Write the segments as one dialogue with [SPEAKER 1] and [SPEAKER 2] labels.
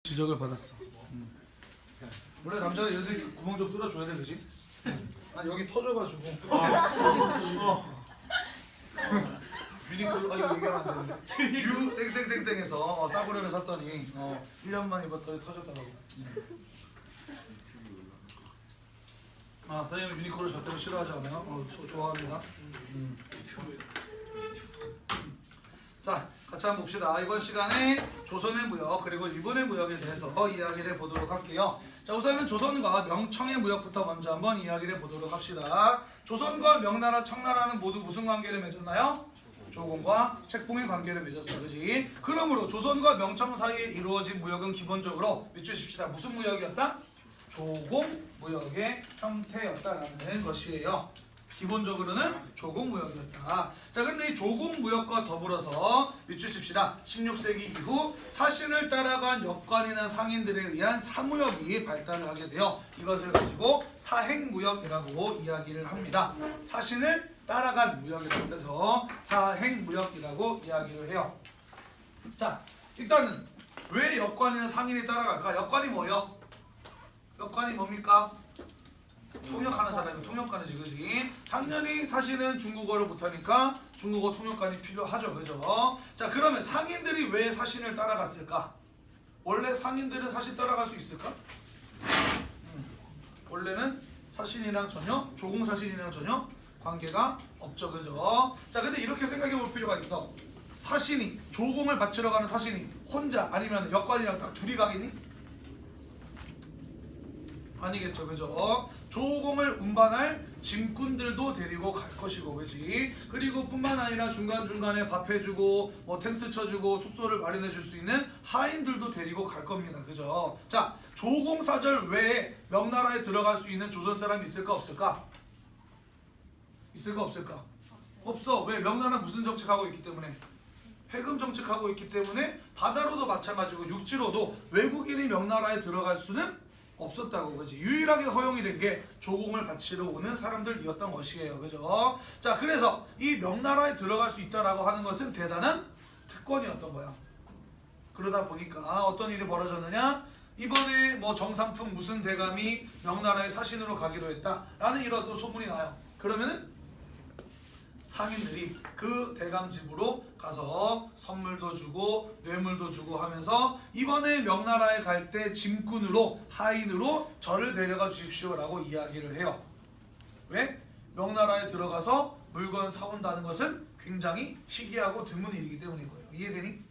[SPEAKER 1] 지적을 받았어. 원래 남자는 이렇게 구멍 좀 뚫어줘야 돼, 그지? 난 여기 터져가지고. 유니클로 이거 얘기하면 안 되는데. 유 땡땡땡땡에서 싸구려를 샀더니 1년 만에 입었더니 터졌더라고. 다이어는 유니클로 절대로 싫어하지 않아요. 좋아합니다. 자, 같이 한번 봅시다. 이번 시간에 조선의 무역 그리고 일본의 무역에 대해서 이야기를 해보도록 할게요. 자, 우선은 조선과 명청의 무역부터 먼저 한번 이야기를 해보도록 합시다. 조선과 명나라, 청나라는 모두 무슨 관계를 맺었나요? 조공과 책봉의 관계를 맺었어, 그지? 그러므로 조선과 명청 사이에 이루어진 무역은 기본적으로 믿으십시다. 무슨 무역이었다? 조공 무역의 형태였다라는 것이에요. 기본적으로는 조공 무역이었다. 자, 그런데 이 조공 무역과 더불어서 믿으십시다. 16세기 이후 사신을 따라간 역관이나 상인들에 의한 사무역이 발달을 하게 되어 이것을 가지고 사행무역이라고 이야기를 합니다. 사신을 따라간 무역이라고 해서 사행무역이라고 이야기를 해요. 자, 일단은 왜 역관이나 상인이 따라갈까? 역관이 뭐예요? 역관이 뭡니까? 통역하는 사람이 통역관이지, 그지? 당연히 사실은 중국어를 못하니까 중국어 통역관이 필요하죠, 그죠? 자, 그러면 상인들이 왜 사신을 따라갔을까? 원래 상인들은 사신 따라갈 수 있을까? 원래는 사신이랑 전혀, 조공사신이랑 전혀 관계가 없죠, 그죠? 자, 근데 이렇게 생각해 볼 필요가 있어. 사신이, 조공을 바치러 가는 사신이 혼자 아니면 역관이랑 딱 둘이 가겠니? 아니겠죠, 그죠? 조공을 운반할 짐꾼들도 데리고 갈 것이고, 그지? 그리고 뿐만 아니라 중간중간에 밥 해주고 뭐 텐트 쳐주고 숙소를 마련해 줄 수 있는 하인들도 데리고 갈 겁니다, 그죠? 자, 조공사절 외에 명나라에 들어갈 수 있는 조선 사람이 있을까 없을까? 있을까 없을까? 없어. 왜? 명나라는 무슨 정책하고 있기 때문에? 해금 정책하고 있기 때문에 바다로도 마찬가지고 육지로도 외국인이 명나라에 들어갈 수는 없었다고, 그지? 유일하게 허용이 된 게 조공을 바치러 오는 사람들이었던 것이에요, 그죠? 자, 그래서 이 명나라에 들어갈 수 있다라고 하는 것은 대단한 특권이었던 거야. 그러다 보니까 어떤 일이 벌어졌느냐? 이번에 뭐 정상품 무슨 대감이 명나라에 사신으로 가기로 했다라는 이런 또 소문이 나요. 그러면은 상인들이 그 대감 집으로 가서 선물도 주고 뇌물도 주고 하면서 이번에 명나라에 갈 때 짐꾼으로 하인으로 저를 데려가 주십시오라고 이야기를 해요. 왜? 명나라에 들어가서 물건 사온다는 것은 굉장히 희귀하고 드문 일이기 때문인 거예요. 이해되니?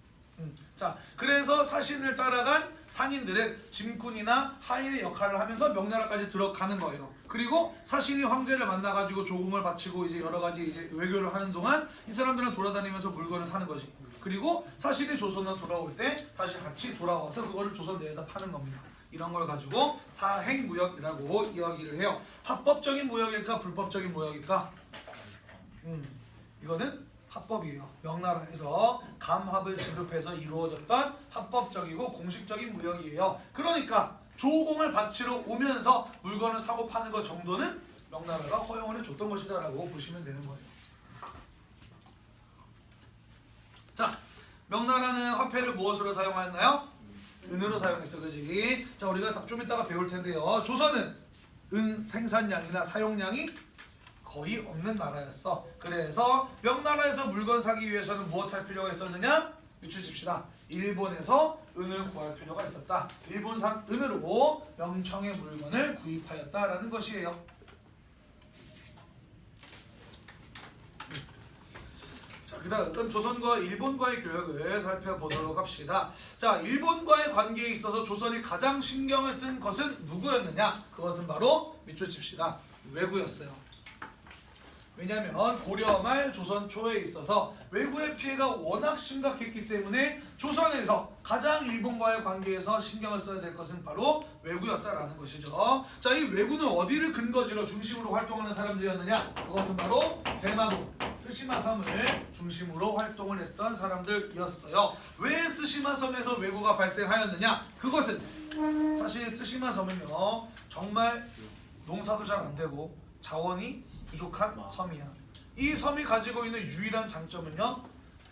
[SPEAKER 1] 자, 그래서 사신을 따라간 상인들은 짐꾼이나 하인의 역할을 하면서 명나라까지 들어가는 거예요. 그리고 사신이 황제를 만나가지고 조공을 바치고 이제 여러 가지 이제 외교를 하는 동안 이 사람들은 돌아다니면서 물건을 사는 거지. 그리고 사신이 조선으로 돌아올 때 다시 같이 돌아와서 그거를 조선 내에다 파는 겁니다. 이런 걸 가지고 사행무역이라고 이야기를 해요. 합법적인 무역일까 불법적인 무역일까? 이거는 합법이에요. 명나라에서 감합을 지급해서 이루어졌던 합법적이고 공식적인 무역이에요. 그러니까 조공을 바치러 오면서 물건을 사고 파는 것 정도는 명나라가 허용을 해줬던 것이다라고 보시면 되는 거예요. 자, 명나라는 화폐를 무엇으로 사용하였나요? 은으로 사용했어, 그지? 자, 우리가 좀 이따가 배울 텐데요. 조선은 은 생산량이나 사용량이 거의 없는 나라였어. 그래서 명나라에서 물건 사기 위해서는 무엇 할 필요가 있었느냐? 유추십시다. 일본에서 은을 구할 필요가 있었다. 일본산 은으로 명청의 물건을 구입하였다라는 것이에요. 자, 그다음 조선과 일본과의 교역을 살펴보도록 합시다. 자, 일본과의 관계에 있어서 조선이 가장 신경을 쓴 것은 누구였느냐? 그것은 바로 밑줄칩시다. 왜구였어요. 왜냐하면 고려 말 조선 초에 있어서 외구의 피해가 워낙 심각했기 때문에 조선에서 가장 일본과의 관계에서 신경을 써야 될 것은 바로 외구였다라는 것이죠. 자, 이 외구는 어디를 근거지로 중심으로 활동하는 사람들이었느냐? 그것은 바로 대마도 스시마 섬을 중심으로 활동을 했던 사람들이었어요. 왜 스시마 섬에서 외구가 발생하였느냐? 그것은 사실 스시마 섬은요 정말 농사도 잘 안 되고 자원이 부족한 섬이야. 이 섬이 가지고 있는 유일한 장점은요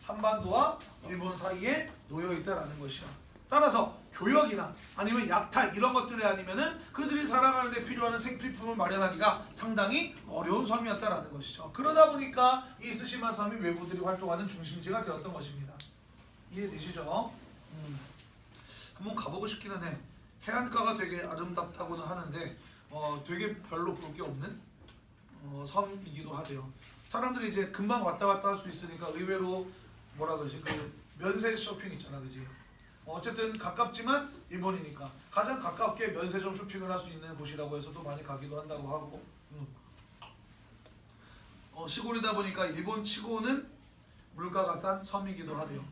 [SPEAKER 1] 한반도와 일본 사이에 놓여 있다라는 것이야. 따라서 교역이나 아니면 약탈 이런 것들이 아니면은 그들이 살아가는 데 필요한 생필품을 마련하기가 상당히 어려운 섬이었다라는 것이죠. 그러다 보니까 이 스시마 섬이 외부들이 활동하는 중심지가 되었던 것입니다. 이해되시죠? 한번 가보고 싶기는 해. 해안가가 되게 아름답다고는 하는데 되게 별로 볼 게 없는 섬이기도 하대요. 사람들이 이제 금방 왔다 갔다 할 수 있으니까 의외로 뭐라 그러지, 그 면세 쇼핑 있잖아, 그지? 어쨌든 가깝지만 일본이니까 가장 가깝게 면세점 쇼핑을 할 수 있는 곳이라고 해서도 많이 가기도 한다고 하고, 시골이다 보니까 일본 치고는 물가가 싼 섬이기도 하대요.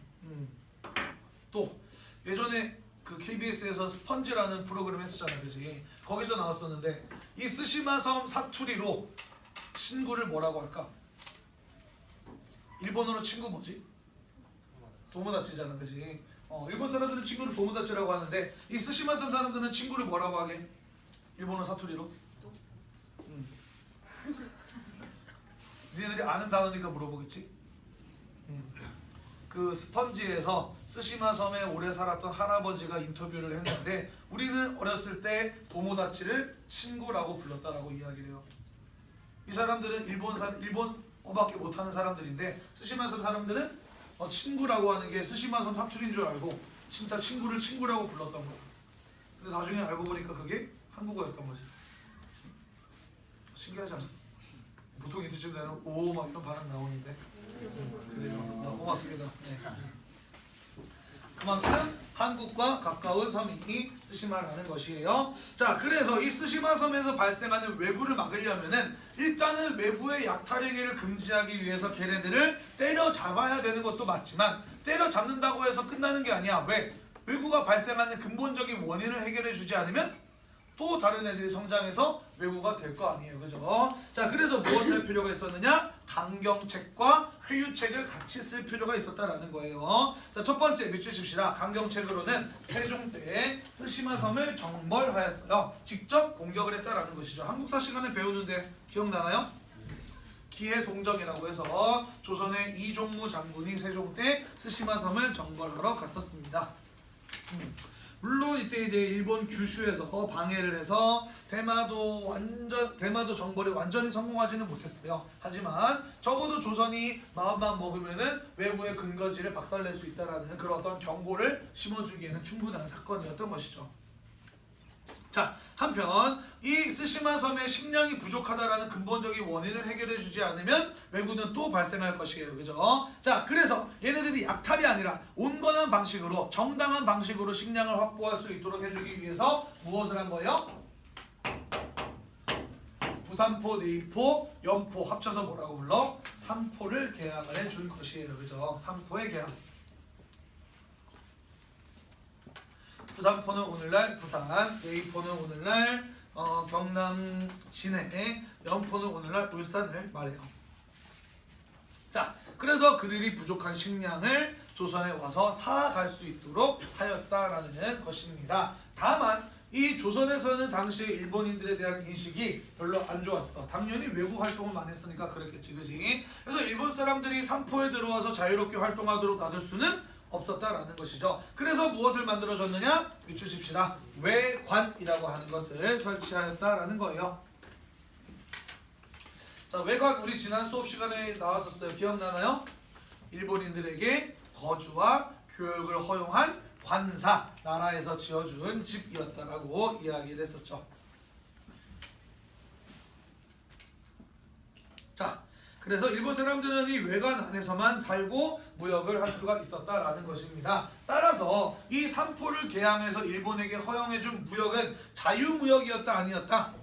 [SPEAKER 1] 또 예전에 그 KBS에서 스펀지라는 프로그램 했었잖아, 그지? 거기서 나왔었는데 이 스시마 섬 사투리로 친구를 뭐라고 할까? 일본어로 친구 뭐지? 도모다치잖아, 그지? 일본 사람들은 친구를 도모다치라고 하는데 이 스시마 섬 사람들은 친구를 뭐라고 하게? 일본어 사투리로? 니네들이 아는 단어니까 물어보겠지? 그 스펀지에서 스시마 섬에 오래 살았던 할아버지가 인터뷰를 했는데 우리는 어렸을 때 도모다치를 친구라고 불렀다라고 이야기를 해요. 이 사람들은 일본어밖에 못하는 사람들인데 스시마 섬 사람들은 친구라고 하는 게 스시마 섬 사투리인 줄 알고 진짜 친구를 친구라고 불렀던 거야. 근데 나중에 알고 보니까 그게 한국어였던 거지. 신기하지 않아? 보통 이때쯤 되면 오 막 이런 반응 나오는데 그래요. 고맙습니다. 네. 그만큼 한국과 가까운 섬이 스시마라는 것이에요. 자, 그래서 이 스시마 섬에서 발생하는 외부를 막으려면은 일단은 외부의 약탈 행위를 금지하기 위해서 걔네들을 때려잡아야 되는 것도 맞지만 때려잡는다고 해서 끝나는 게 아니야. 왜? 외구가 발생하는 근본적인 원인을 해결해 주지 않으면 또 다른 애들이 성장해서 외구가 될 거 아니에요, 그죠? 자, 그래서 무엇을 할 필요가 있었느냐? 강경책과 회유책을 같이 쓸 필요가 있었다라는 거예요. 자, 첫 번째 밑줄 칩시다. 강경책으로는 세종 때 스시마 섬을 정벌하였어요. 직접 공격을 했다라는 것이죠. 한국사 시간에 배우는데 기억나나요? 기해동정이라고 해서 조선의 이종무 장군이 세종 때 스시마 섬을 정벌하러 갔었습니다. 물론 이때 이제 일본 규슈에서 방해를 해서 대마도 정벌이 완전히 성공하지는 못했어요. 하지만 적어도 조선이 마음만 먹으면은 외부의 근거지를 박살낼 수 있다라는 그런 어떤 경고를 심어주기에는 충분한 사건이었던 것이죠. 자, 한편 이 스시마 섬의 식량이 부족하다라는 근본적인 원인을 해결해 주지 않으면 외구는 또 발생할 것이에요, 그죠? 자, 그래서 얘네들이 약탈이 아니라 온건한 방식으로 정당한 방식으로 식량을 확보할 수 있도록 해주기 위해서 무엇을 한 거예요? 부산포, 내이포, 연포 합쳐서 뭐라고 불러? 삼포를 개항을 해준 것이에요, 그죠? 삼포의 개항. 부산포는 오늘날 부산, 내이포는 오늘날 경남 진해, 연포는 오늘날 울산을 말해요. 자, 그래서 그들이 부족한 식량을 조선에 와서 사갈 수 있도록 하였다라는 것입니다. 다만 이 조선에서는 당시 일본인들에 대한 인식이 별로 안 좋았어. 당연히 외국 활동을 많이 했으니까 그랬겠지, 그지? 그래서 일본 사람들이 삼포에 들어와서 자유롭게 활동하도록 놔둘 수는 없었다라는 것이죠. 그래서 무엇을 만들어줬느냐? 밑줄 칩시다. 외관이라고 하는 것을 설치하였다라는 거예요. 자, 외관 우리 지난 수업 시간에 나왔었어요. 기억나나요? 일본인들에게 거주와 교육을 허용한 관사, 나라에서 지어준 집이었다라고 이야기를 했었죠. 자, 그래서 일본 사람들은 이 외관 안에서만 살고 무역을 할 수가 있었다라는 것입니다. 따라서 이 삼포를 개항해서 일본에게 허용해준 무역은 자유무역이었다 아니었다?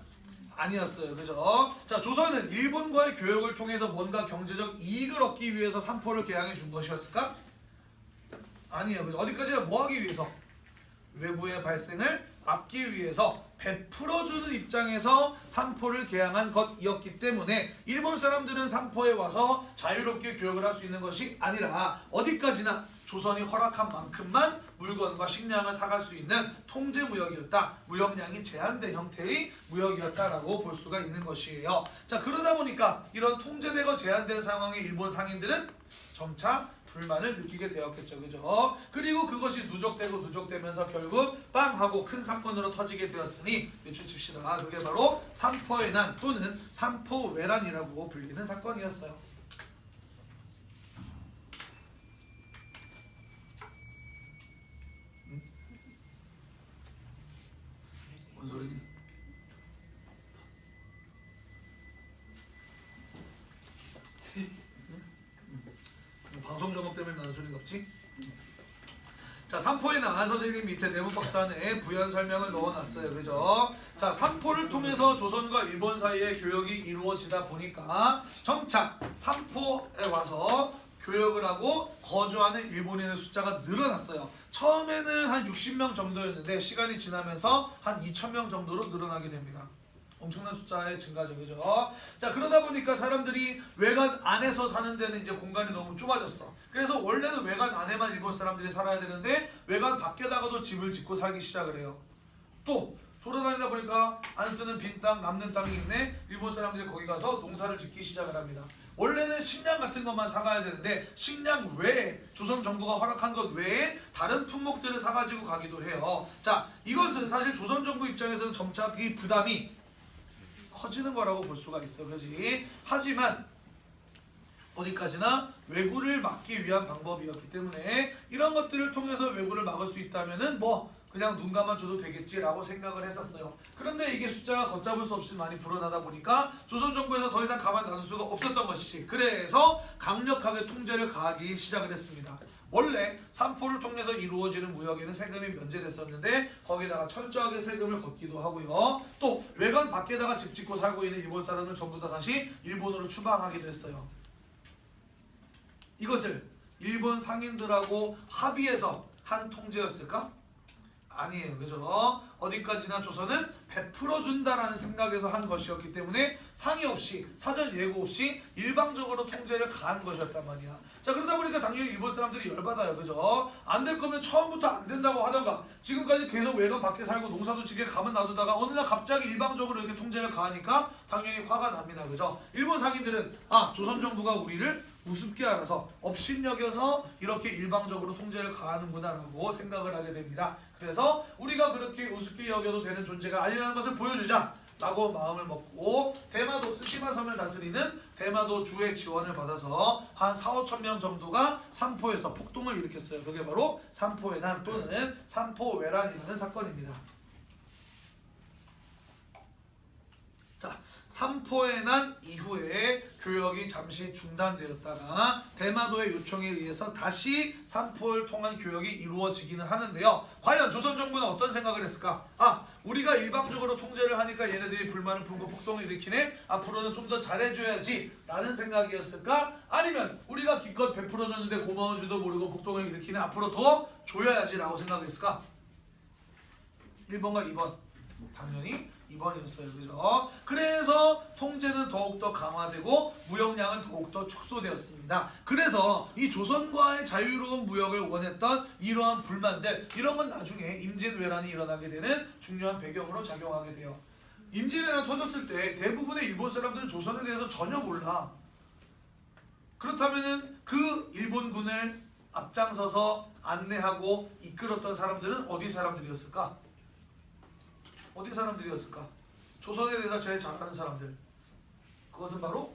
[SPEAKER 1] 아니었어요. 그죠? 자, 조선은 일본과의 교역을 통해서 뭔가 경제적 이익을 얻기 위해서 삼포를 개항해 준 것이었을까? 아니에요. 그죠? 어디까지나 뭐 하기 위해서? 외부의 발생을 막기 위해서 베풀어주는 입장에서 삼포를 개항한 것이었기 때문에 일본 사람들은 삼포에 와서 자유롭게 교역을 할 수 있는 것이 아니라 어디까지나 조선이 허락한 만큼만 물건과 식량을 사갈 수 있는 통제무역이었다. 무역량이 제한된 형태의 무역이었다라고 볼 수가 있는 것이에요. 자, 그러다 보니까 이런 통제되고 제한된 상황의 일본 상인들은 점차 불만을 느끼게 되었겠죠. 그죠? 그리고 그것이 누적되고 누적되면서 결국 빵 하고 큰 사건으로 터지게 되었으니 외쳐칩시다. 그게 바로 삼포의 난 또는 삼포외란이라고 불리는 사건이었어요. 뭔 소리니? 방송 전업 때문에 나는 소리가 없지? 자, 삼포에 난 선생님 밑에 네모 박스 안에 부연 설명을 넣어놨어요. 그죠? 자, 삼포를 통해서 조선과 일본 사이에 교역이 이루어지다 보니까 점차 삼포에 와서 교역을 하고 거주하는 일본인의 숫자가 늘어났어요. 처음에는 한 60명 정도였는데 시간이 지나면서 한 2,000명 정도로 늘어나게 됩니다. 엄청난 숫자의 증가죠. 그죠? 자, 그러다 보니까 사람들이 외관 안에서 사는 데는 이제 공간이 너무 좁아졌어. 그래서 원래는 외관 안에만 일본 사람들이 살아야 되는데 외관 밖에다가도 집을 짓고 살기 시작을 해요. 또 돌아다니다 보니까 안 쓰는 빈 땅, 남는 땅이 있네. 일본 사람들이 거기 가서 농사를 짓기 시작을 합니다. 원래는 식량 같은 것만 사가야 되는데 식량 외에 조선 정부가 허락한 것 외에 다른 품목들을 사가지고 가기도 해요. 자, 이것은 사실 조선 정부 입장에서는 점차 이 부담이 커지는 거라고 볼 수가 있어. 그지? 하지만 어디까지나 왜구를 막기 위한 방법이었기 때문에 이런 것들을 통해서 왜구를 막을 수 있다면은 뭐 그냥 눈 감아줘도 되겠지라고 생각을 했었어요. 그런데 이게 숫자가 걷잡을 수 없이 많이 불어나다 보니까 조선 정부에서 더 이상 가만 놔둘 수가 없었던 것이지. 그래서 강력하게 통제를 가하기 시작을 했습니다. 원래 삼포를 통해서 이루어지는 무역에는 세금이 면제됐었는데 거기다가 철저하게 세금을 걷기도 하고요. 또 외관 밖에다가 집 짓고 살고 있는 일본 사람은 전부 다 다시 일본으로 추방하기도 했어요. 이것을 일본 상인들하고 합의해서 한 통제였을까? 아니에요. 그죠? 어디까지나 조선은 베풀어준다라는 생각에서 한 것이었기 때문에 상의 없이 사전 예고 없이 일방적으로 통제를 가한 것이었단 말이야. 자, 그러다 보니까 당연히 일본 사람들이 열받아요. 그죠? 안 될 거면 처음부터 안 된다고 하던가 지금까지 계속 외관 밖에 살고 농사도 지게 가만 놔두다가 어느 날 갑자기 일방적으로 이렇게 통제를 가하니까 당연히 화가 납니다. 그죠? 일본 상인들은 조선 정부가 우리를 우습게 알아서 업신여겨서 이렇게 일방적으로 통제를 가하는구나 라고 생각을 하게 됩니다. 그래서 우리가 그렇게 우습게 여겨도 되는 존재가 아니라는 것을 보여주자 라고 마음을 먹고 대마도 스시마섬을 다스리는 대마도 주의 지원을 받아서 한 4,5천 명 정도가 삼포에서 폭동을 일으켰어요. 그게 바로 삼포의 난 또는 삼포외란이라는 사건입니다. 자, 삼포의 난 이후에 교역이 잠시 중단되었다가 대마도의 요청에 의해서 다시 삼포를 통한 교역이 이루어지기는 하는데요. 과연 조선 정부는 어떤 생각을 했을까? 우리가 일방적으로 통제를 하니까 얘네들이 불만을 품고 폭동을 일으키네. 앞으로는 좀 더 잘해줘야지 라는 생각이었을까? 아니면 우리가 기껏 베풀어줬는데 고마운 줄도 모르고 폭동을 일으키네. 앞으로 더 줘야지 라고 생각했을까? 1번과 2번. 당연히 2번이었어요. 그죠? 그래서 통제는 더욱더 강화되고 무역량은 더욱더 축소되었습니다. 그래서 이 조선과의 자유로운 무역을 원했던 이러한 불만들, 이런 건 나중에 임진왜란이 일어나게 되는 중요한 배경으로 작용하게 돼요. 임진왜란 터졌을 때 대부분의 일본 사람들은 조선에 대해서 전혀 몰라. 그렇다면은 그 일본군을 앞장서서 안내하고 이끌었던 사람들은 어디 사람들이었을까? 어디 사람들이었을까? 조선에 대해서 제일 잘 아는 사람들. 그것은 바로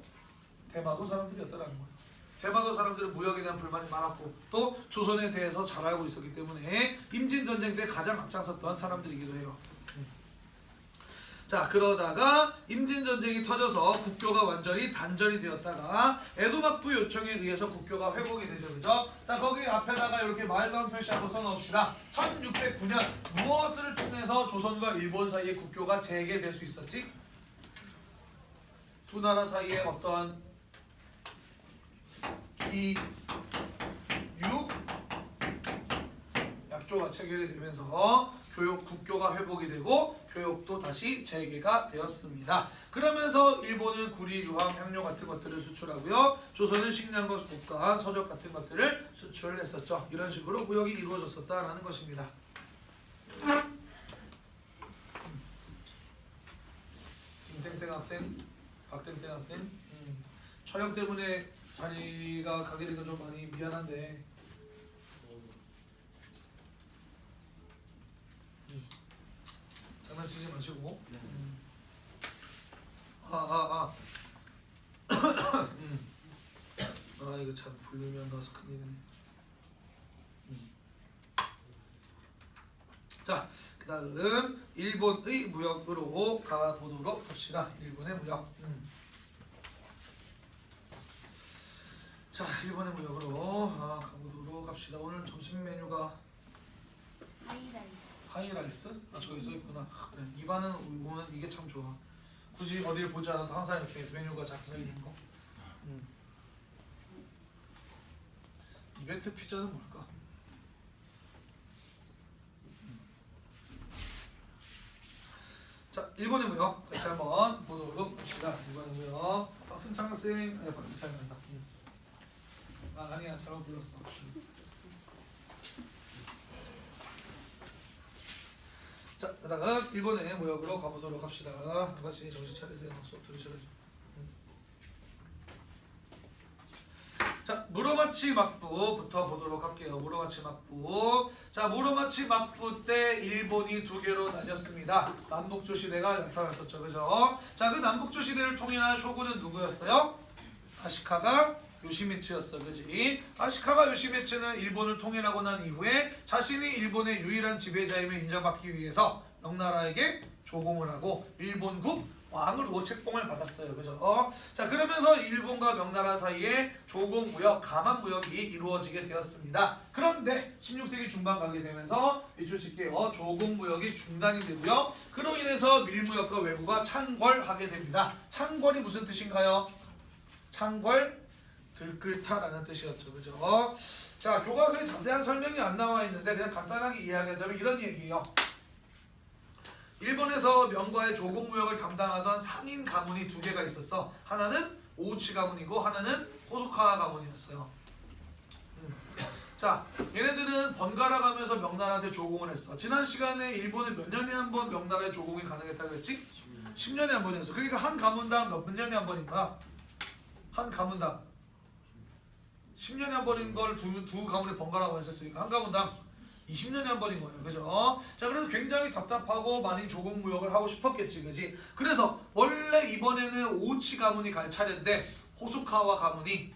[SPEAKER 1] 대마도 사람들이었다는 거예요. 대마도 사람들은 무역에 대한 불만이 많았고 또 조선에 대해서 잘 알고 있었기 때문에 임진전쟁 때 가장 앞장섰던 사람들이기도 해요. 자, 그러다가 임진전쟁이 터져서 국교가 완전히 단절이 되었다가 에도막부 요청에 의해서 국교가 회복이 되죠. 그죠? 자, 거기 앞에다가 이렇게 마일다운 표시하고 써놓읍시다. 1609년 무엇을 통해서 조선과 일본 사이의 국교가 재개될 수 있었지? 두 나라 사이에 어떠한 이 약조가 체결이 되면서 국교가 회복이 되고 교역도 다시 재개가 되었습니다. 그러면서 일본은 구리, 유황, 향료 같은 것들을 수출하고요. 조선은 식량과 옷과 서적 같은 것들을 수출했었죠. 이런 식으로 무역이 이루어졌었다라는 것입니다. 김땡땡 학생, 박땡땡 학생, 촬영 때문에 자리가 가게 되니까 좀 많이 미안한데 장난치지 마시고. 아 이거 참 불리면 나서 큰일이네. 자, 그 다음 일본의 무역으로 가보도록 합시다. 일본의 무역. 자, 일본의 무역으로 가보도록 합시다. 오늘 점심 메뉴가 하이라이스? 저기 써있구나. 그래. 입안은 보면 이게 참 좋아. 굳이 어디를 보지 않아도 항상 이렇게 메뉴가 잡혀있는 거. 이벤트 피자는 뭘까? 자, 일본의 무역 같이 한번 보도록 합시다. 일본의 무역. 박승창 쌤, 아니 박승창이란다. 아니야, 잘못 불렀어. 자, 그다음 일본의 무역으로 가보도록 합시다. 다같이 정신 차리세요. 수업 들으셔야죠. 자, 무로마치 막부부터 보도록 할게요. 무로마치 막부. 자, 무로마치 막부 때 일본이 두 개로 나뉘었습니다. 남북조 시대가 나타났었죠, 그죠? 자, 그 남북조 시대를 통일한 쇼군은 누구였어요? 아시카가 요시미츠였어, 그지? 아시카가 요시미츠는 일본을 통일하고 난 이후에 자신이 일본의 유일한 지배자임을 인정받기 위해서 명나라에게 조공을 하고 일본국 왕으로 책봉을 받았어요, 그죠? 자, 그러면서 일본과 명나라 사이에 조공무역, 가만무역이 이루어지게 되었습니다. 그런데 16세기 중반 가게 되면서 밑줄 칠게요. 조공무역이 중단이 되고요. 그로 인해서 밀무역과 외구가 창궐하게 됩니다. 창궐이 무슨 뜻인가요? 창궐 들끓다라는 뜻이었죠, 그죠? 자, 교과서에 자세한 설명이 안 나와 있는데 그냥 간단하게 이해하자면 이런 얘기예요. 일본에서 명과의 조공무역을 담당하던 상인 가문이 두 개가 있었어. 하나는 오우치 가문이고 하나는 호소카 가문이었어요. 자, 얘네들은 번갈아 가면서 명나라한테 조공을 했어. 지난 시간에 일본은 몇 년에 한 번 명나라에 조공이 가능했다고 했지? 10년에 한 번이었어. 그러니까 한 가문당 몇 년에 한 번인가? 한 가문당 10년에 한 번인 걸 두 가문이 번갈아 했었으니까 한 가문당 20년에 한 번인 거예요, 그죠? 자, 그래서 굉장히 답답하고 많이 조공무역을 하고 싶었겠지, 그지? 그래서 원래 이번에는 오우치 가문이 갈 차례인데 호소카와 가문이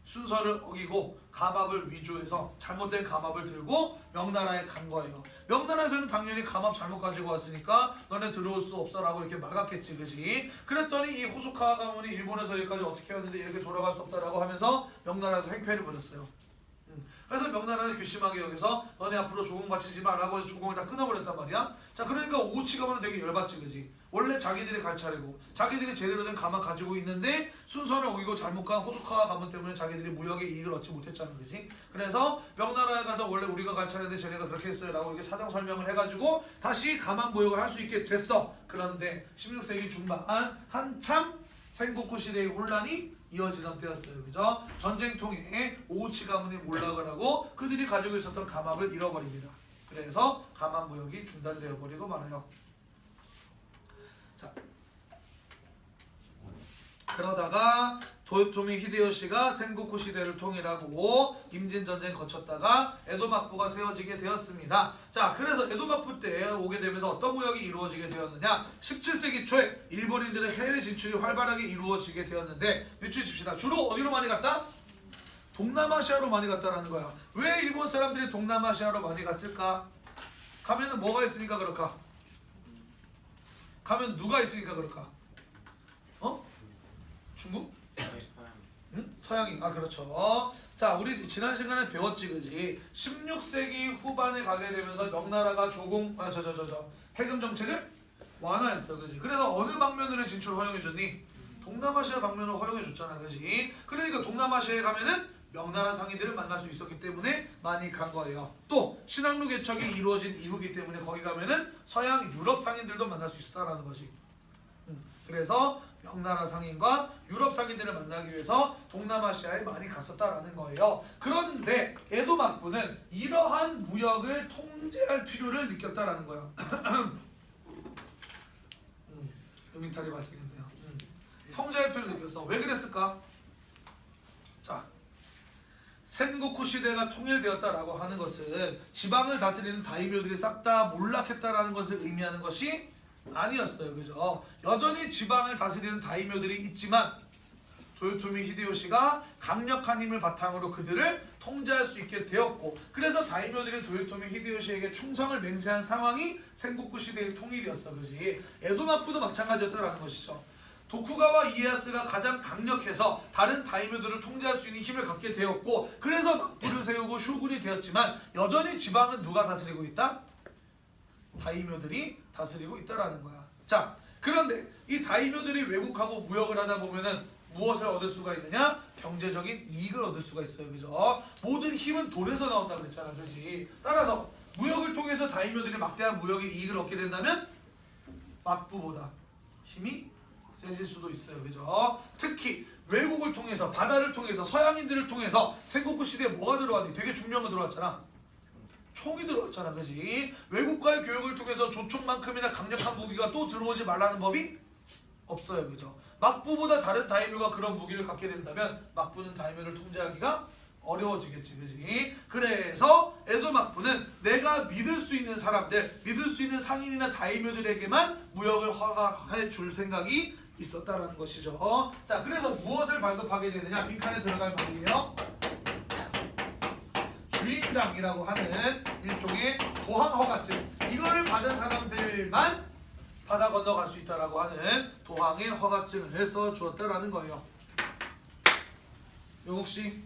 [SPEAKER 1] 순서를 어기고 감압을 위조해서 잘못된 감압을 들고 명나라에 간 거예요. 명나라에서는 당연히 감압 잘못 가지고 왔으니까 너네 들어올 수 없어 라고 이렇게 막았겠지, 그지? 그랬더니 이 호소카 가문이 일본에서 여기까지 어떻게 왔는데 이렇게 돌아갈 수 없다라고 하면서 명나라에서 행패를 부렸어요. 그래서 명나라는 괘씸하게 여기서 너네 앞으로 조공 바치지 마라고 해서 조공을 다 끊어버렸단 말이야. 자, 그러니까 오우치 가문은 되게 열받지, 그지? 원래 자기들이 갈 차례고 자기들이 제대로 된 가만 가지고 있는데 순서를 어기고 잘못 간 호소카 가문 때문에 자기들이 무역의 이익을 얻지 못했잖아, 그지? 그래서 명나라에 가서 원래 우리가 갈 차례인데 쟤네가 그렇게 했어요 라고 이렇게 사정 설명을 해가지고 다시 가만 무역을 할 수 있게 됐어. 그런데 16세기 중반 한참 생고쿠 시대의 혼란이 이어지던 때였어요, 그죠? 전쟁 통에 오우치 가문이 몰락을 하고 그들이 가지고 있었던 감압을 잃어버립니다. 그래서 감압 무역이 중단되어 버리고 말아요. 자, 그러다가 도요토미 히데요시가 생고쿠 시대를 통일하고 임진 전쟁 거쳤다가 에도 막부가 세워지게 되었습니다. 자, 그래서 에도 막부 때 오게 되면서 어떤 무역이 이루어지게 되었느냐? 17세기 초에 일본인들의 해외 진출이 활발하게 이루어지게 되었는데 밑줄 칩시다. 주로 어디로 많이 갔다? 동남아시아로 많이 갔다라는 거야. 왜 일본 사람들이 동남아시아로 많이 갔을까? 가면은 뭐가 있으니까 그럴까? 가면 누가 있으니까 그럴까? 중국? 응? 서양인. 그렇죠. 자, 우리 지난 시간에 배웠지, 그지? 16세기 후반에 가게 되면서 명나라가 조공 해금 정책을 완화했어, 그지? 그래서 어느 방면으로 진출 허용해줬니? 동남아시아 방면으로 허용해줬잖아, 그지? 그러니까 동남아시아에 가면은 명나라 상인들을 만날 수 있었기 때문에 많이 간 거예요. 또 신항로 개척이 이루어진 이후기 때문에 거기 가면은 서양 유럽 상인들도 만날 수 있었다라는 거지. 그래서 명나라 상인과 유럽 상인들을 만나기 위해서 동남아시아에 많이 갔었다라는 거예요. 그런데 에도 막부는 이러한 무역을 통제할 필요를 느꼈다라는 거예요. 음이탈이 발생했네요. 통제할 필요를 느꼈어. 왜 그랬을까? 센고쿠 시대가 통일되었다라고 하는 것은 지방을 다스리는 다이묘들이 싹 다 몰락했다라는 것을 의미하는 것이 아니었어요. 그죠? 여전히 지방을 다스리는 다이묘들이 있지만 도요토미 히데요시가 강력한 힘을 바탕으로 그들을 통제할 수 있게 되었고, 그래서 다이묘들이 도요토미 히데요시에게 충성을 맹세한 상황이 센고쿠 시대의 통일이었어. 그지? 에도마쿠도 마찬가지였다라는 것이죠. 도쿠가와 이에야스가 가장 강력해서 다른 다이묘들을 통제할 수 있는 힘을 갖게 되었고, 그래서 막부를 세우고 쇼군이 되었지만 여전히 지방은 누가 다스리고 있다? 다이묘들이 다스리고 있다라는 거야. 자, 그런데 이 다이묘들이 왜곡하고 무역을 하다 보면은 무엇을 얻을 수가 있느냐? 경제적인 이익을 얻을 수가 있어요. 그죠? 모든 힘은 돈에서 나온다 그랬잖아. 그렇지? 따라서 무역을 통해서 다이묘들이 막대한 무역의 이익을 얻게 된다면 막부보다 힘이 세질 수도 있어요. 그죠? 특히 외국을 통해서, 바다를 통해서, 서양인들을 통해서 센고쿠 시대에 뭐가 들어왔니? 되게 중요한 거 들어왔잖아. 총이 들어왔잖아. 그지? 외국과의 교역을 통해서 조총만큼이나 강력한 무기가 또 들어오지 말라는 법이 없어요. 그죠? 막부보다 다른 다이묘가 그런 무기를 갖게 된다면 막부는 다이묘를 통제하기가 어려워지겠지. 그지? 그래서 에도 막부는 내가 믿을 수 있는 사람들, 믿을 수 있는 상인이나 다이묘들에게만 무역을 허가해 줄 생각이 있었다라는 것이죠. 자, 그래서 무엇을 발급하게 되느냐? 빈칸에 들어갈 말이에요. 주인장이라고 하는 일종의 도항 허가증, 이거를 받은 사람들만 바다 건너갈 수 있다라고 하는 도항의 허가증을 써주었다라는 거예요. 요국 씨,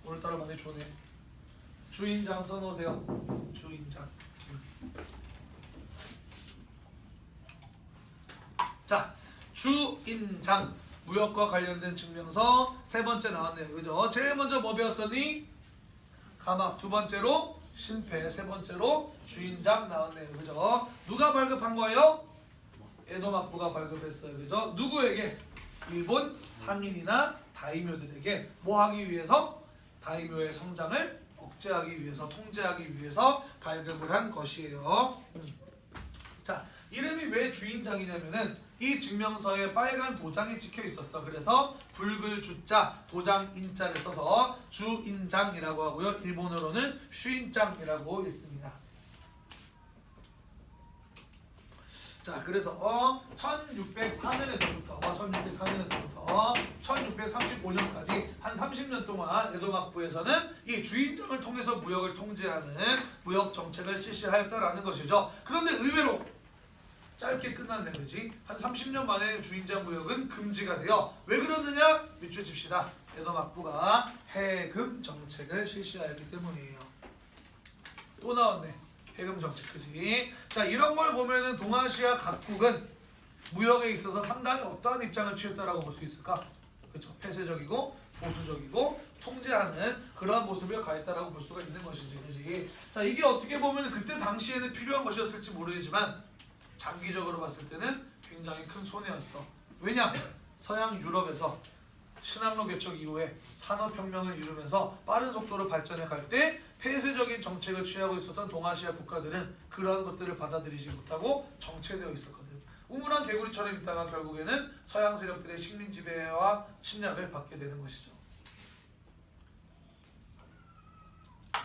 [SPEAKER 1] 오늘따라 많이 좋네. 주인장 써놓으세요. 주인장. 자, 주인장, 무역과 관련된 증명서 세 번째 나왔네요. 그죠? 제일 먼저 뭐 배웠었니? 가막. 두 번째로 신패. 세 번째로 주인장 나왔네요. 그죠? 누가 발급한 거예요? 에도막부가 발급했어요. 그죠? 누구에게? 일본 상인이나 다이묘들에게 뭐 하기 위해서? 다이묘의 성장을 억제하기 위해서, 통제하기 위해서 발급을 한 것이에요. 자, 이름이 왜 주인장이냐면은 이 증명서에 빨간 도장이 찍혀 있었어. 그래서 붉을 주자, 도장 인자를 써서 주인장이라고 하고요. 일본어로는 슈인장이라고 있습니다. 자, 그래서 1604년에서부터 1635년까지 한 30년 동안 에도막부에서는 이 주인장을 통해서 무역을 통제하는 무역 정책을 실시하였다라는 것이죠. 그런데 의외로 짧게 끝났네. 그지? 한 30년 만에 주인장 무역은 금지가 되어, 왜 그러느냐? 밑줄 칩시다. 에도막부가 해금 정책을 실시하였기 때문이에요. 또 나왔네. 해금 정책. 그지? 자, 이런 걸 보면은 동아시아 각국은 무역에 있어서 상당히 어떠한 입장을 취했다라고 볼 수 있을까? 그렇죠. 폐쇄적이고 보수적이고 통제하는 그러한 모습을 가했다라고 볼 수가 있는 것이지. 그지? 자, 이게 어떻게 보면 그때 당시에는 필요한 것이었을지 모르지만 장기적으로 봤을 때는 굉장히 큰 손해였어. 왜냐? 서양 유럽에서 신항로 개척 이후에 산업혁명을 이루면서 빠른 속도로 발전해 갈 때 폐쇄적인 정책을 취하고 있었던 동아시아 국가들은 그러한 것들을 받아들이지 못하고 정체되어 있었거든. 우물안 개구리처럼 있다가 결국에는 서양 세력들의 식민 지배와 침략을 받게 되는 것이죠.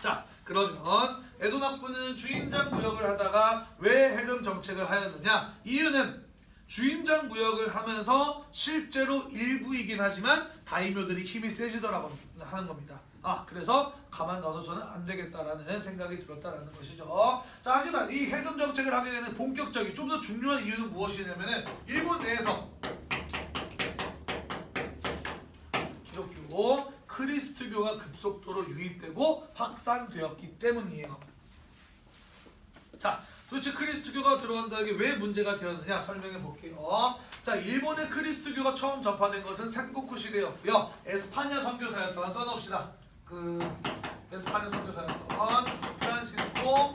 [SPEAKER 1] 자, 그러면 에도막부는 주인장 무역을 하다가 왜 해금 정책을 하였느냐? 이유는 주인장 무역을 하면서 실제로 일부이긴 하지만 다이묘들이 힘이 세지더라고 하는 겁니다. 그래서 가만 놔둬서는 안 되겠다라는 생각이 들었다라는 것이죠. 자, 하지만 이 해금 정책을 하게 되는 본격적인 좀 더 중요한 이유는 무엇이냐면은 일본 내에서 기독교 크리스트교가 급속도로 유입되고 확산되었기 때문이에요. 자, 도대체 크리스트교가 들어간다는 게 왜 문제가 되었느냐 설명해 볼게요. 자, 일본의 크리스트교가 처음 전파된 것은 센고쿠 시대였고요. 에스파냐 선교사였던, 써놓읍시다. 에스파냐 선교사였던 프란시스코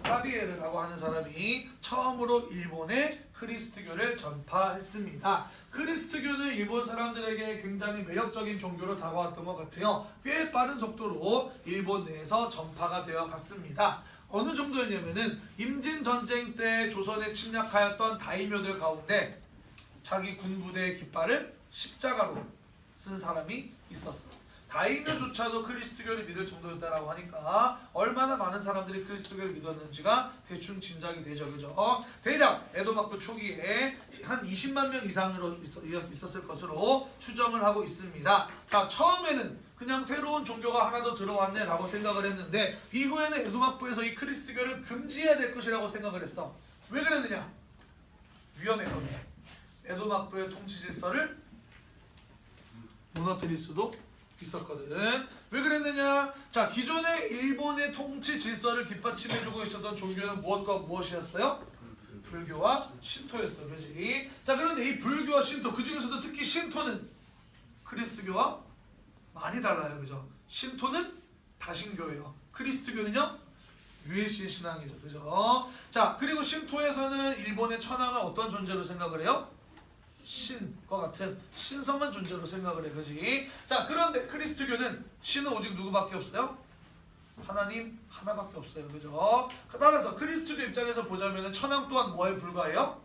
[SPEAKER 1] 사비에르라고 하는 사람이 처음으로 일본에 크리스트교를 전파했습니다. 크리스트교는 일본 사람들에게 굉장히 매력적인 종교로 다가왔던 것 같아요. 꽤 빠른 속도로 일본 내에서 전파가 되어 갔습니다. 어느 정도였냐면은 임진 전쟁 때 조선에 침략하였던 다이묘들 가운데 자기 군부대의 깃발을 십자가로 쓴 사람이 있었어. 다이묘조차도 그리스도교를 믿을 정도였다라고 하니까 얼마나 많은 사람들이 그리스도교를 믿었는지가 대충 짐작이 되죠. 그죠? 대략 에도막부 초기에 한 20만 명 이상으로 있었을 것으로 추정을 하고 있습니다. 자, 처음에는 그냥 새로운 종교가 하나 더 들어왔네 라고 생각을 했는데 이후에는 에도막부에서 이 그리스도교를 금지해야 될 것이라고 생각을 했어. 왜 그랬느냐? 위험했거든요. 에도막부의 통치 질서를 무너뜨릴 수도 있었거든. 왜 그랬느냐? 자, 기존의 일본의 통치 질서를 뒷받침해주고 있었던 종교는 무엇과 무엇이었어요? 불교와 신토였어. 그지? 자, 그런데 이 불교와 신토, 그 중에서도 특히 신토는 그리스도교와 많이 달라요. 그죠? 신토는 다신교예요. 그리스도교는요? 유일신 신앙이죠. 그죠? 자, 그리고 신토에서는 일본의 천황을 어떤 존재로 생각을 해요? 신과 같은 신성한 존재로 생각을 해. 그지? 자, 그런데 그리스도교는 신은 오직 누구밖에 없어요? 하나님 하나밖에 없어요. 그죠? 따라서 그리스도교 입장에서 보자면 천황 또한 뭐에 불과해요?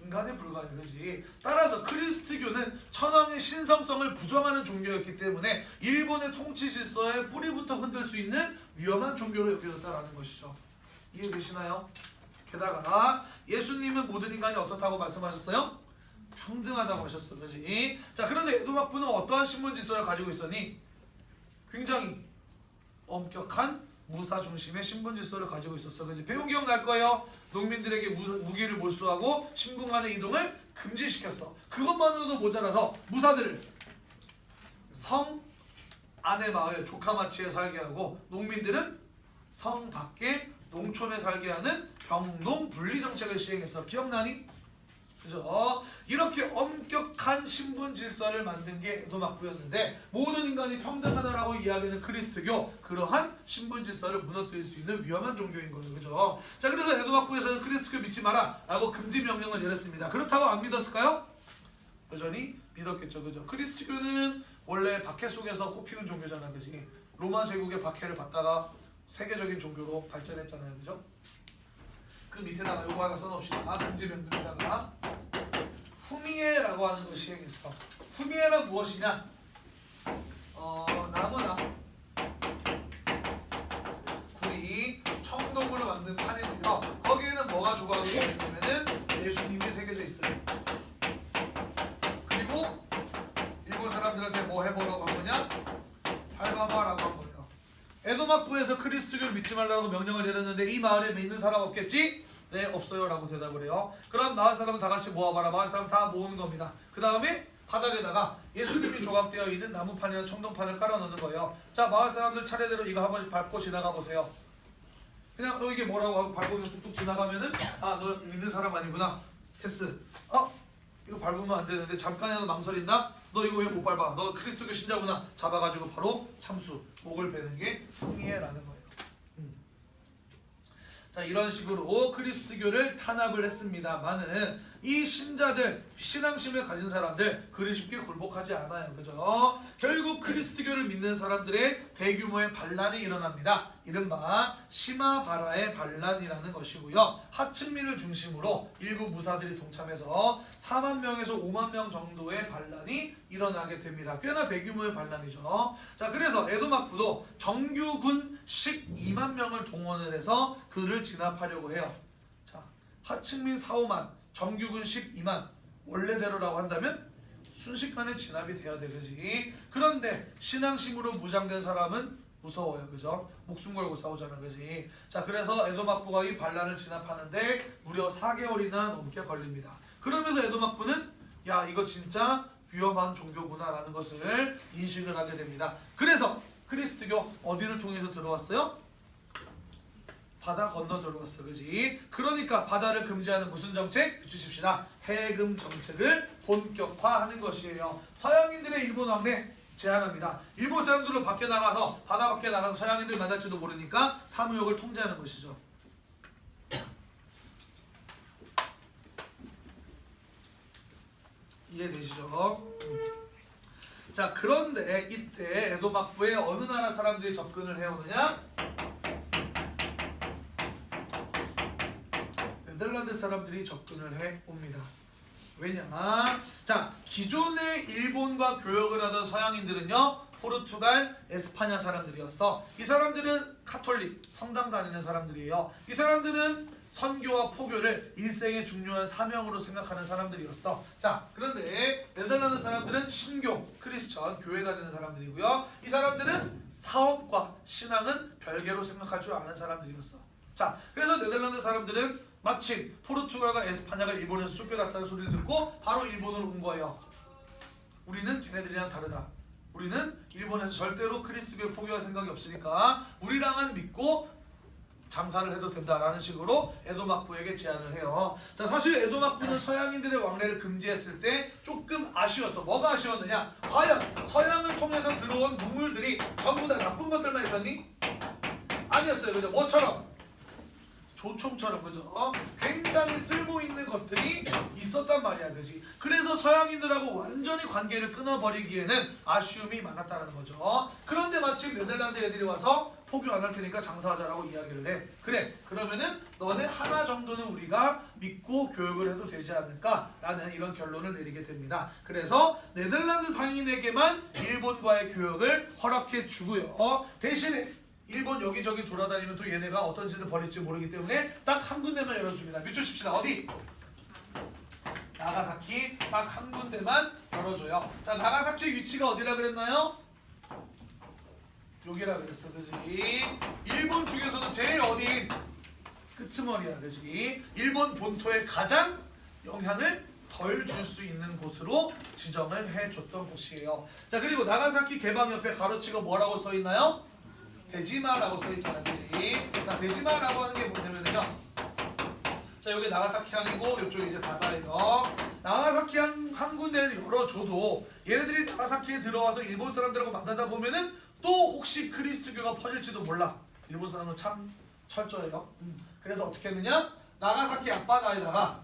[SPEAKER 1] 인간에 불과해요. 그지? 따라서 그리스도교는 천황의 신성성을 부정하는 종교였기 때문에 일본의 통치 질서의 뿌리부터 흔들 수 있는 위험한 종교로 여겨졌다라는 것이죠. 이해되시나요? 게다가 예수님은 모든 인간이 어떻다고 말씀하셨어요? 평등하다고 하셨어. 그지? 자, 그런데 에도막부는 어떠한 신분 질서를 가지고 있었니? 굉장히 엄격한 무사 중심의 신분 질서를 가지고 있었어. 그지? 배운 기억 날 거예요. 농민들에게 무기를 몰수하고 신분 간의 이동을 금지시켰어. 그것만으로도 모자라서 무사들을 성 안의 마을 조카마치에 살게 하고 농민들은 성 밖에 농촌에 살게 하는 병농 분리 정책을 시행했어. 기억나니? 그죠? 이렇게 엄격한 신분 질서를 만든 게 에도막부였는데 모든 인간이 평등하다라고 이야기하는 그리스도교, 그러한 신분 질서를 무너뜨릴 수 있는 위험한 종교인 거예요. 그죠? 자, 그래서 에도막부에서는 그리스도교 믿지 마라 라고 금지 명령을 내렸습니다. 그렇다고 안 믿었을까요? 여전히 믿었겠죠. 그죠? 그리스도교는 원래 박해 속에서 꽃피운 종교잖아. 그지? 로마 제국의 박해를 받다가 세계적인 종교로 발전했잖아요. 그죠? 그 밑에다가 요거 하나 써놓읍시다. 금지 명령에다가 후미에라고 하는 걸 시행했어. 후미에는 무엇이냐? 나무나 구리, 청동으로 만든 판이고요. 거기에는 뭐가 조각이 되냐면은 예수님이 새겨져 있어요. 그리고 일본 사람들한테 뭐 해보라고 한 거냐? 밟아봐라고 한 거예요. 에도막부에서 그리스도교를 믿지 말라고 명령을 내렸는데 이 마을에 믿는 사람 없겠지? 네, 없어요 라고 대답을 해요. 그럼 마을 사람을 다 같이 모아봐라. 마을 사람 다 모으는 겁니다. 그 다음에 바닥에다가 예수님이 조각되어 있는 나무판이나 청동판을 깔아 놓는 거예요. 자, 마을 사람들 차례대로 이거 한 번씩 밟고 지나가 보세요. 그냥 너 이게 뭐라고 하고 밟고 뚝뚝 지나가면은 아, 너 믿는 사람 아니구나. 패스. 이거 밟으면 안 되는데 잠깐이라도 망설인다? 너 이거 왜 못 밟아? 너 그리스도교 신자구나. 잡아가지고 바로 참수, 목을 베는 게 후미에라는 거예요. 자, 이런 식으로 그리스도교를 탄압을 했습니다만은 이 신자들, 신앙심을 가진 사람들 그리 쉽게 굴복하지 않아요. 그죠? 결국 그리스도교를 믿는 사람들의 대규모의 반란이 일어납니다. 이른바 시마바라의 반란이라는 것이고요. 하층민을 중심으로 일부 무사들이 동참해서 4만 명에서 5만 명 정도의 반란이 일어나게 됩니다. 꽤나 대규모의 반란이죠. 자, 그래서 에도막부도 정규군 12만 명을 동원을 해서 그를 진압하려고 해요. 자, 하층민 4, 5만, 정규군 12만, 원래대로라고 한다면 순식간에 진압이 돼야 되지. 그런데 신앙심으로 무장된 사람은 무서워요. 그죠? 목숨 걸고 싸우잖아. 그지? 자, 그래서 에도막부가 이 반란을 진압하는데 무려 4개월이나 넘게 걸립니다. 그러면서 에도막부는 야, 이거 진짜 위험한 종교구나 라는 것을 인식을 하게 됩니다. 그래서 그리스도교 어디를 통해서 들어왔어요? 바다 건너 들어왔어. 그지? 그러니까 바다를 금지하는 무슨 정책? 비추십시다. 해금 정책을 본격화하는 것이에요. 서양인들의 일본 왕래 제안합니다. 일본 사람들로 밖에 나가서 바다 밖에 나가서 서양인들 만날지도 모르니까 사무역을 통제하는 것이죠. 이해되시죠? 자, 그런데 이때 에도막부에 어느 나라 사람들이 접근을 해오느냐? 네덜란드 사람들이 접근을 해옵니다. 왜냐? 자, 기존의 일본과 교역을 하던 서양인들은요, 포르투갈, 에스파냐 사람들이었어. 이 사람들은 카톨릭, 성당 다니는 사람들이에요. 이 사람들은 선교와 포교를 일생의 중요한 사명으로 생각하는 사람들이었어. 자, 그런데 네덜란드 사람들은 신교, 크리스천, 교회 다니는 사람들이고요. 이 사람들은 사업과 신앙은 별개로 생각할 줄 아는 사람들이었어. 자, 그래서 네덜란드 사람들은 마침 포르투갈과 에스파냐가 일본에서 쫓겨났다는 소리를 듣고 바로 일본으로 온 거예요. 우리는 걔네들이랑 다르다. 우리는 일본에서 절대로 그리스도교를 포기할 생각이 없으니까 우리랑은 믿고 장사를 해도 된다라는 식으로 에도막부에게 제안을 해요. 자, 사실 에도막부는 서양인들의 왕래를 금지했을 때 조금 아쉬웠어. 뭐가 아쉬웠느냐? 과연 서양을 통해서 들어온 문물들이 전부 다 나쁜 것들만 있었니? 아니었어요. 그죠? 뭐처럼? 조총처럼, 그죠? 굉장히 쓸모 있는 것들이 있었단 말이야, 그지? 그래서 서양인들하고 완전히 관계를 끊어버리기에는 아쉬움이 많았다는 거죠. 그런데 마침 네덜란드 애들이 와서 포교 안 할 테니까 장사하자라고 이야기를 해. 그래, 그러면은 너네 하나 정도는 우리가 믿고 교육을 해도 되지 않을까라는 이런 결론을 내리게 됩니다. 그래서 네덜란드 상인에게만 일본과의 교육을 허락해 주고요. 대신에 일본 여기저기 돌아다니면 또 얘네가 어떤 짓을 벌일지 모르기 때문에 딱 한 군데만 열어줍니다. 밑줄 칩시다. 어디? 나가사키 딱 한 군데만 열어줘요. 자, 나가사키 위치가 어디라 그랬나요? 여기라 그랬어, 그지? 일본 중에서도 제일 어딘? 끄트머리야, 그지? 일본 본토에 가장 영향을 덜 줄 수 있는 곳으로 지정을 해줬던 곳이에요. 자, 그리고 나가사키 개방 옆에 가로치고 뭐라고 써 있나요? 대지마라고 써있잖아, 그지? 자, 대지마라고 하는 게 뭐냐면요, 자, 여기 나가사키 항이고 이쪽에 이제 바다예요. 나가사키 한 군데를 열어줘도 얘네들이 나가사키에 들어와서 일본 사람들하고 만나다 보면은 또 혹시 그리스도교가 퍼질지도 몰라. 일본 사람은 참 철저해요. 그래서 어떻게 했느냐? 나가사키 앞바다에다가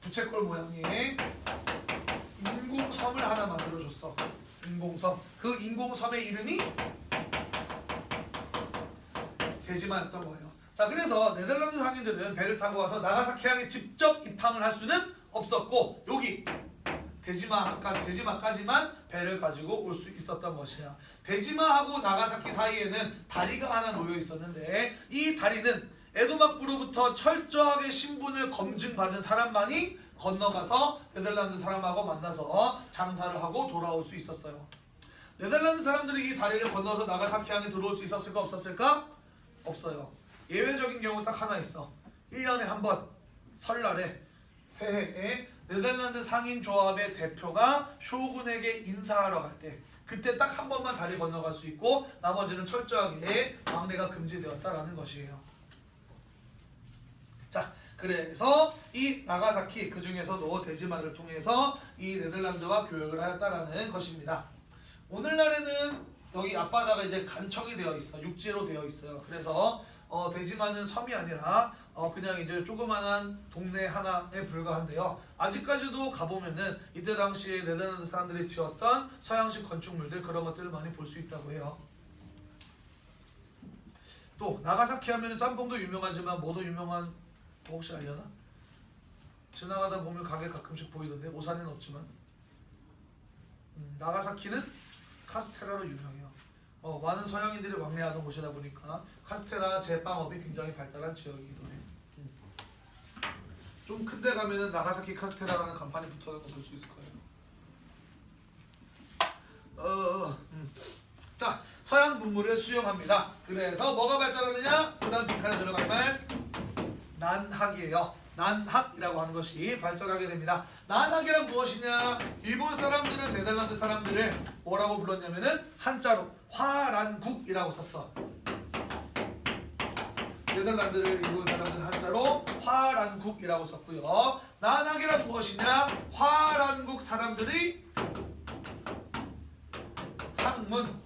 [SPEAKER 1] 부채꼴 모양의 인공섬을 하나 만들어줬어. 인공섬. 그 인공섬의 이름이 대지마였던 거예요. 자, 그래서 네덜란드 상인들은 배를 타고 와서 나가사키 항에 직접 입항을 할 수는 없었고 여기 대지마까지만 배를 가지고 올 수 있었던 것이야. 대지마하고 나가사키 사이에는 다리가 하나 놓여 있었는데 이 다리는 에도막부로부터 철저하게 신분을 검증받은 사람만이 건너가서 네덜란드 사람하고 만나서 장사를 하고 돌아올 수 있었어요. 네덜란드 사람들이 이 다리를 건너서 나가사키 항에 들어올 수 있었을까 없었을까? 없어요. 예외적인 경우 딱 하나 있어. 1년에 한 번 설날에 새해에 네덜란드 상인조합의 대표가 쇼군에게 인사하러 갈 때 그때 딱 한 번만 다리 건너갈 수 있고 나머지는 철저하게 왕래가 금지되었다라는 것이에요. 자, 그래서 이 나가사키 그 중에서도 대지마를 통해서 이 네덜란드와 교역을 하였다라는 것입니다. 오늘날에는 여기 앞바다가 이제 간척이 되어 있어. 육지로 되어 있어요. 그래서 대지마는 섬이 아니라 그냥 이제 조그만한 동네 하나에 불과한데요. 아직까지도 가보면은 이때 당시에 네덜란드 사람들이 지었던 서양식 건축물들 그런 것들을 많이 볼 수 있다고 해요. 또 나가사키 하면은 짬뽕도 유명하지만 뭐도 유명한 거 혹시 알려나? 지나가다 보면 가게 가끔씩 보이던데 오산에는 없지만 나가사키는 카스테라로 유명해요. 많은 서양인들이 왕래하던 곳이다 보니까 카스테라 제빵업이 굉장히 발달한 지역이기도 해. 좀 큰데 가면은 나가사키 카스테라라는 간판이 붙어있는 거 볼 수 있을 거예요. 자, 서양 문물을 수용합니다. 그래서 뭐가 발전하느냐? 그 다음 빈칸에 들어갈 말 난학이에요. 난학이라고 하는 것이 발전하게 됩니다. 난학이란 무엇이냐? 일본 사람들은 네덜란드 사람들을 뭐라고 불렀냐면은 한자로 화란국이라고 썼어. 네덜란드를 일본 사람들은 한자로 화란국이라고 썼고요. 난학이란 무엇이냐? 화란국 사람들이 학문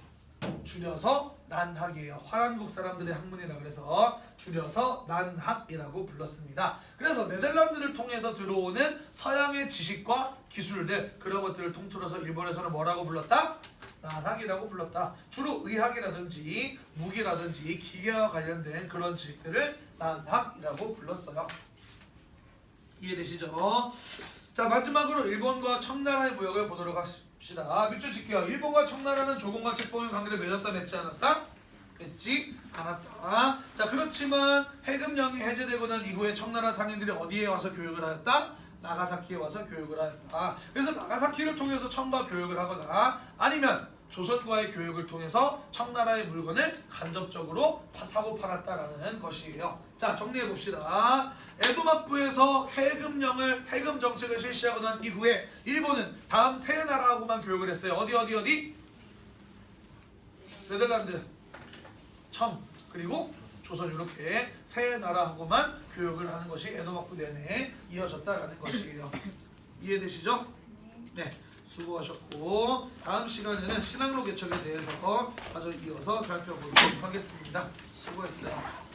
[SPEAKER 1] 줄여서 난학이에요. 화란국 사람들의 학문이라 그래서 줄여서 난학이라고 불렀습니다. 그래서 네덜란드를 통해서 들어오는 서양의 지식과 기술들 그런 것들을 통틀어서 일본에서는 뭐라고 불렀다? 난학이라고 불렀다. 주로 의학이라든지 무기라든지 기계와 관련된 그런 지식들을 난학이라고 불렀어요. 이해되시죠? 자, 마지막으로 일본과 청나라의 무역을 보도록 합시다. 밑줄 칠게요. 일본과 청나라는 조공과 책봉의 관계를 맺었다 맺지 않았다? 맺지 않았다. 자, 그렇지만 해금령이 해제되고 난 이후에 청나라 상인들이 어디에 와서 교육을 하였다? 나가사키에 와서 교육을 하였다. 그래서 나가사키를 통해서 청과 교육을 하거나 아니면 조선과의 교육을 통해서 청나라의 물건을 간접적으로 사고 팔았다라는 것이에요. 자, 정리해 봅시다. 에도마부에서 해금 정책을 실시하고 난 이후에 일본은 다음 세 나라하고만 교육을 했어요. 어디? 네덜란드, 청, 그리고 조선 이렇게 세 나라하고만 교육을 하는 것이 에도마부 내내 이어졌다라는 것이에요. 이해되시죠? 네. 수고하셨고 다음 시간에는 신항로 개척에 대해서 가져 이어서 살펴보도록 하겠습니다. 수고했어요.